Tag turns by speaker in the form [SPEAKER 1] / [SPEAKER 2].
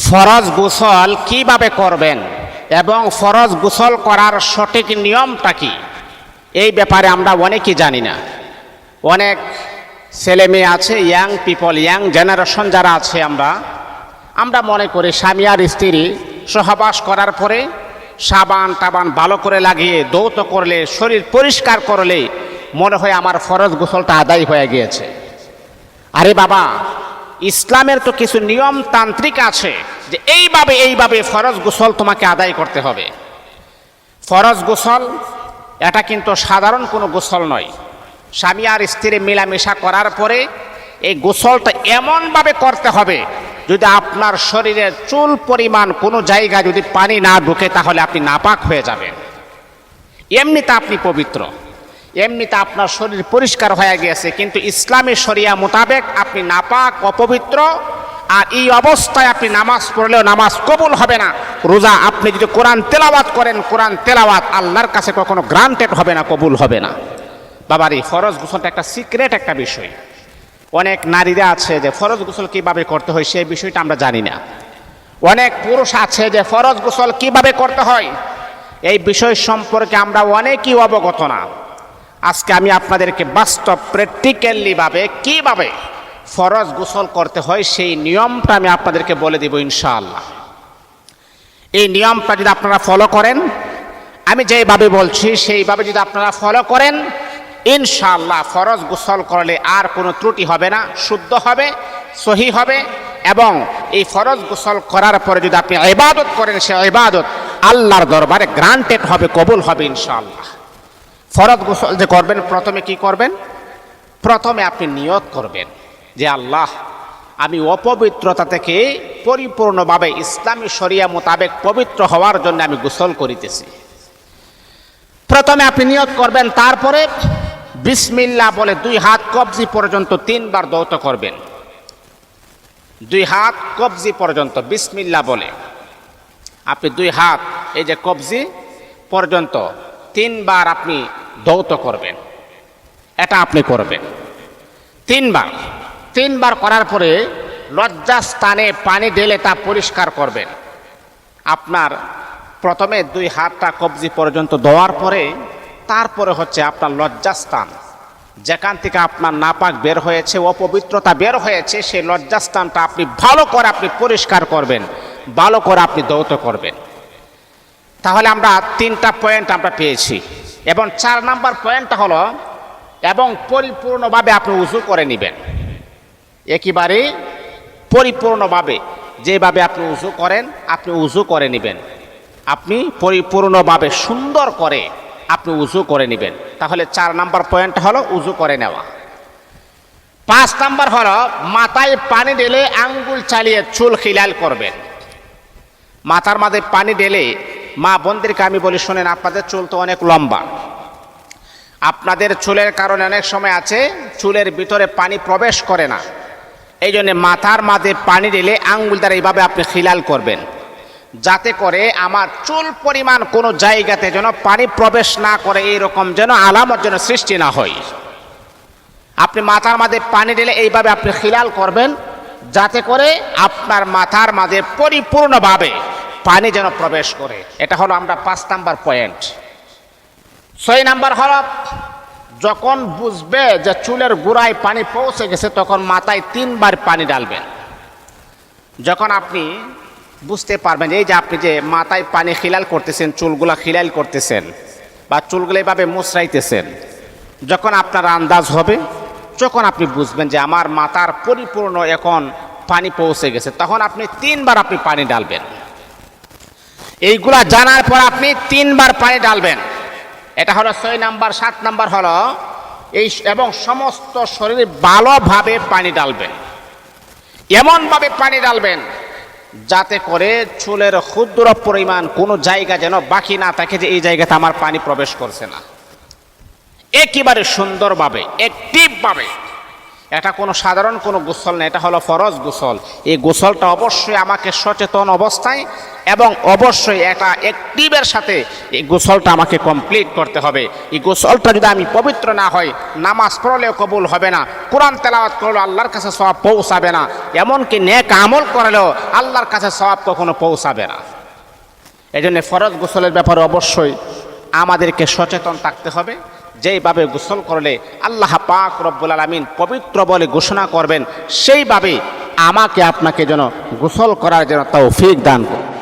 [SPEAKER 1] ফরজ গোসল কিভাবে করবেন এবং ফরজ গোসল করার সঠিক নিয়মটা কি, এই ব্যাপারে আমরা অনেকেই জানি না। অনেক ছেলে মেয়ে আছে, ইয়াং পিপল, ইয়াং জেনারেশন যারা আছে, আমরা মনে করি স্বামী আর স্ত্রী সহবাস করার পরে সাবান টাবান ভালো করে লাগিয়ে দৌত করলে, শরীর পরিষ্কার করলে মনে হয় আমার ফরজ গোসলটা আদায় হয়ে গিয়েছে। আরে বাবা, ইসলামের তো কিছু নিয়ম তান্ত্রিক আছে যে এইভাবে ফরজ গোসল তোমাকে আদায় করতে হবে। ফরজ গোসল এটা কিন্তু সাধারণ কোনো গোসল নয়। স্বামী আর স্ত্রী মেলামেশা করার পরে এই গোসলটা এমনভাবে করতে হবে যদি আপনার শরীরের চুল পরিমাণ কোনো জায়গায় যদি পানি না ঢুকে তাহলে আপনি নাপাক হয়ে যাবেন। এমনিতে আপনি পবিত্র, এমনিতে আপনার শরীর পরিষ্কার হয়ে গিয়েছে, কিন্তু ইসলামী শরিয়া মোতাবেক আপনি নাপাক, অপবিত্র। আর এই অবস্থায় আপনি নামাজ পড়লেও নামাজ কবুল হবে না। রোজা আপনি যদি কোরআন তেলাওয়াত করেন, কোরআন তেলাওয়াত আল্লাহর কাছে কখনো গ্রান্টেড হবে না, কবুল হবে না। বাবার এই ফরজ গোসলটা একটা সিক্রেট একটা বিষয়। অনেক নারীরা আছে যে ফরজ গোসল কিভাবে করতে হয় সেই বিষয়টা আমরা জানি না। অনেক পুরুষ আছে যে ফরজ গোসল কিভাবে করতে হয় এই বিষয় সম্পর্কে আমরা অনেকেই অবগত না। আজকে আমি আপনাদেরকে বাস্তব প্র্যাকটিক্যালি ভাবে কিভাবে ফরজ গোসল করতে হয় সেই নিয়মটা আমি আপনাদেরকে বলে দিব ইনশাআল্লাহ। এই নিয়মটা যদি আপনারা ফলো করেন, আমি যেভাবে বলছি সেইভাবে যদি আপনারা ফলো করেন, ইনশাআল্লাহ ফরজ গোসল করলে আর কোনো ত্রুটি হবে না, শুদ্ধ হবে, সহি হবে। এবং এই ফরজ গোসল করার পরে যদি আপনি ইবাদত করেন, সে ইবাদত আল্লাহর দরবারে গ্রান্টেড হবে, কবুল হবে ইনশাআল্লাহ। ফরজ গোসল যে করবেন, প্রথমে কি করবেন? প্রথমে আপনি নিয়ত করবেন যে আল্লাহ, আমি অপবিত্রতা থেকে পরিপূর্ণভাবে ইসলামী শরিয়া মোতাবেক পবিত্র হওয়ার জন্য আমি গোসল করিতেছি। প্রথমে আপনি নিয়ত করবেন, তারপরে বিসমিল্লাহ বলে 2 হাত কবজি পর্যন্ত 3 বার দৌত করবেন। 2 হাত কবজি পর্যন্ত বিসমিল্লাহ বলে আপনি 2 হাত এই যে কবজি পর্যন্ত 3 বার আপনি দৌত করবেন। এটা আপনি করবেন 3 বার করার পরে লজ্জাস্থানে পানি ঢেলে তা পরিষ্কার করবেন। আপনার প্রথমে 2 হাতটা কবজি পর্যন্ত ধোয়ার পরে তারপরে হচ্ছে আপনার লজ্জাস্থান, যেখান থেকে আপনার নাপাক বের হয়েছে, অপবিত্রতা বের হয়েছে, সেই লজ্জাস্থানটা আপনি ভালো করে আপনি পরিষ্কার করবেন, ভালো করে আপনি দৌত করবেন। তাহলে আমরা 3টা পয়েন্ট আমরা পেয়েছি। এবং 4 নাম্বার পয়েন্টটা হলো, এবং পরিপূর্ণভাবে আপনি উযু করে নেবেন। একেবারে পরিপূর্ণভাবে যেভাবে আপনি উযু করেন, আপনি উযু করে নেবেন। আপনি পরিপূর্ণভাবে সুন্দর করে আপনি উযু করে নেবেন। তাহলে 4 নাম্বার পয়েন্ট হলো উযু করে নেওয়া। 5 নাম্বার হলো মাথায় পানি ঢেলে আঙ্গুল চালিয়ে চুল খিলাল করবেন। মাথার মাঝে পানি ঢেলে, মা বোনদেরকে আমি বলি শোনেন, আপনাদের চুল তো অনেক লম্বা, আপনাদের চুলের কারণে অনেক সময় আছে চুলের ভিতরে পানি প্রবেশ করে না। এই জন্য মাথার মাঝে পানি ঢেলে আঙ্গুল দ্বারা এইভাবে আপনি খিলাল করবেন, যাতে করে আমার চুল পরিমাণ কোনো জায়গাতে যেন পানি প্রবেশ না করে, এইরকম যেন আলামত যেন সৃষ্টি না হয়। আপনি মাথার মাঝে পানি ঢেলে এইভাবে আপনি খিলাল করবেন, যাতে করে আপনার মাথার মাঝে পরিপূর্ণভাবে পানি যেন প্রবেশ করে। এটা হলো আমরা 5 নাম্বার পয়েন্ট। 6 নাম্বার হলো, যখন বুঝবে যে চুলের গোড়ায় পানি পৌঁছে গেছে তখন মাথায় 3 বার পানি ঢালবেন। যখন আপনি বুঝতে পারবেন এই যে আপনি যে মাথায় পানি খিলাল করতেছেন, চুলগুলা খিলাল করতেছেন বা চুলগুলো এইভাবে মুছরাইতেছেন, যখন আপনার আন্দাজ হবে, যখন আপনি বুঝবেন যে আমার মাথার পরিপূর্ণ এখন পানি পৌঁছে গেছে, তখন আপনি 3 বার আপনি পানি ঢালবেন। এইগুলা জানার পর আপনি 3 বার পানি ঢালবেন। এটা হলো 6 নাম্বার। 7 নাম্বার হলো এই, এবং সমস্ত শরীরে ভালোভাবে পানি ঢালবেন। এমনভাবে পানি ঢালবেন যাতে করে চুলের ক্ষুদ্র পরিমাণ কোনো জায়গা যেন বাকি না থাকে যে এই জায়গাতে আমার পানি প্রবেশ করছে না। একেবারে সুন্দরভাবে, অ্যাক্টিভভাবে। এটা কোনো সাধারণ কোনো গোসল না, এটা হলো ফরজ গোসল। এই গোসলটা অবশ্যই আমাকে সচেতন অবস্থায় এবং অবশ্যই এটা অ্যাক্টিভের সাথে এই গোসলটা আমাকে কমপ্লিট করতে হবে। এই গোসলটা যদি আমি পবিত্র না হই, নামাজ পড়লেও কবুল হবে না, কোরআন তেলাওয়াত করলেও আল্লাহর কাছে সওয়াব পৌঁছাবে না, এমনকি নেক আমল করলেও আল্লাহর কাছে সওয়াব কখনো পৌঁছাবে না। এই জন্য ফরজ গোসলের ব্যাপারে অবশ্যই আমাদেরকে সচেতন থাকতে হবে। যেইভাবে গোসল করলে আল্লাহ পাক রব্বুল আলামিন পবিত্র বলে ঘোষণা করবেন, সেইভাবে আমাকে আপনাকে যেন গোসল করার জন্য তৌফিক দান করুন।